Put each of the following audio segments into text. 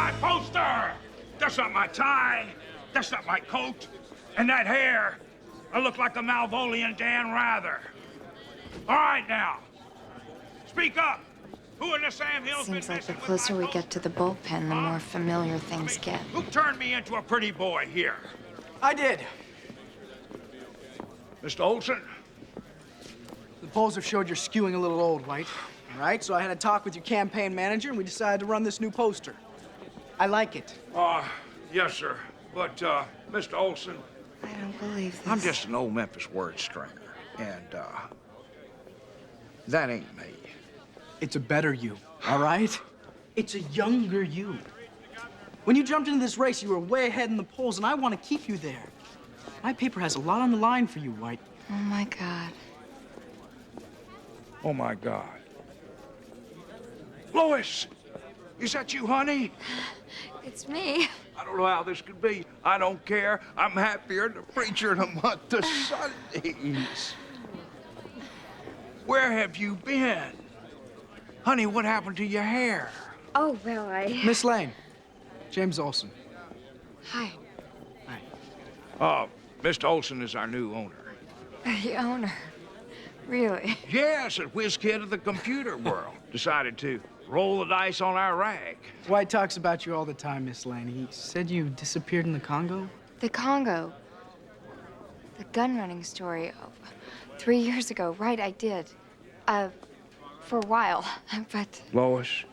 my poster! That's not my tie. That's not my coat. And that hair, I look like a Malvolian Dan Rather. All right, now. Speak up. Who in the Sam Hill's Seems been like the messing with closer my we poster? get to the bullpen, the more familiar things get. Who turned me into a pretty boy here? I did. Mr. Olson? The polls have showed you're skewing a little old, White. All right, so I had a talk with your campaign manager, and we decided to run this new poster. I like it. Yes, sir. But, Mr. Olson, I don't believe this. I'm just an old Memphis word stringer. And, that ain't me. It's a better you, all right? It's a younger you. When you jumped into this race, you were way ahead in the polls, and I want to keep you there. My paper has a lot on the line for you, White. Oh, my God. Oh, my God. Lois! Is that you, honey? It's me. I don't know how this could be. I don't care. I'm happier than a preacher in a month of Sundays. Where have you been? Honey, what happened to your hair? Oh, well, Miss Lane, James Olson. Hi. Hi. Mr. Olson is our new owner. The owner. Really? Yes, a whiz kid of the computer world. Decided to roll the dice on our rag. White talks about you all the time, Miss Lane. He said you disappeared in the Congo? The Congo. The gun running story. Oh, 3 years ago, right, I did. For a while, but... Lois,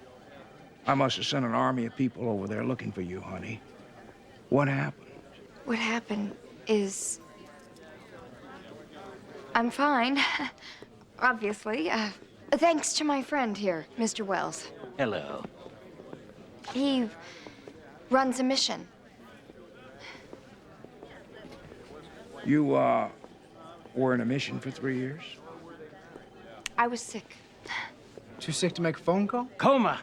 I must have sent an army of people over there looking for you, honey. What happened? What happened is... I'm fine, obviously. Thanks to my friend here, Mr. Wells. Hello. He runs a mission. You, were in a mission for 3 years? I was sick. Too sick to make a phone call? Coma.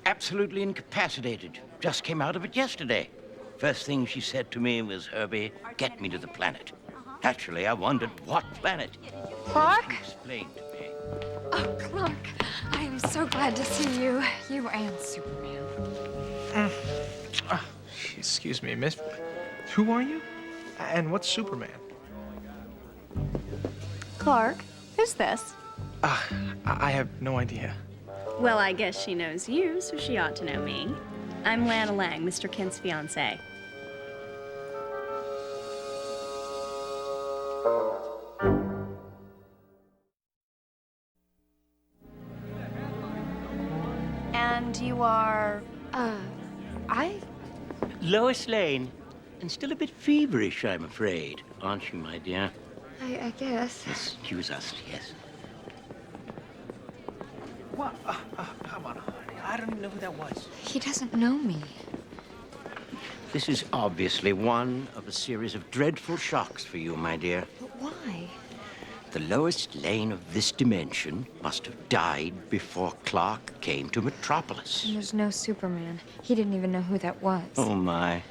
Absolutely incapacitated. Just came out of it yesterday. First thing she said to me was, Herbie, get me to the planet. Naturally, I wondered what planet. Clark? She explained to me. Oh, Clark, I am so glad to see you. You and Superman. Excuse me, miss. Who are you? And what's Superman? Clark, who's this? I have no idea. Well, I guess she knows you, so she ought to know me. I'm Lana Lang, Mr. Kent's fiancée. And you are... Lois Lane. And still a bit feverish, I'm afraid. Aren't you, my dear? I guess. Excuse us, yes. What? Come on, honey. I don't even know who that was. He doesn't know me. This is obviously one of a series of dreadful shocks for you, my dear. But why? The Lois Lane of this dimension must have died before Clark came to Metropolis. And there's no Superman. He didn't even know who that was. Oh, my.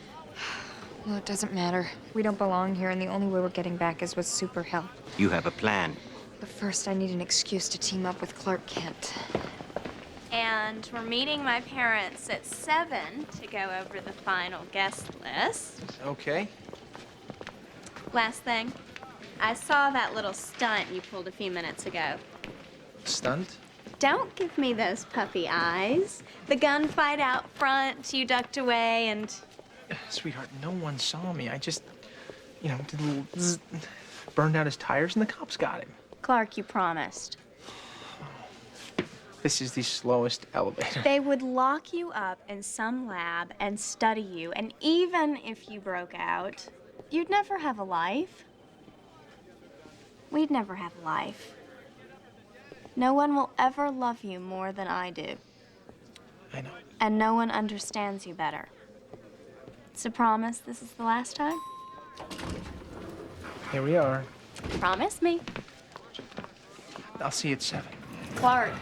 Well, it doesn't matter. We don't belong here, and the only way we're getting back is with super help. You have a plan. But first, I need an excuse to team up with Clark Kent. And we're meeting my parents at 7 to go over the final guest list. Okay. Last thing, I saw that little stunt you pulled a few minutes ago. Stunt? Don't give me those puppy eyes. The gunfight out front, you ducked away, and... Sweetheart, no one saw me. I just, did a little zzz, burned out his tires and the cops got him. Clark, you promised. This is the slowest elevator. They would lock you up in some lab and study you, and even if you broke out, you'd never have a life. We'd never have a life. No one will ever love you more than I do. I know. And no one understands you better. It's a promise this is the last time? Here we are. Promise me. I'll see you at 7. Clark.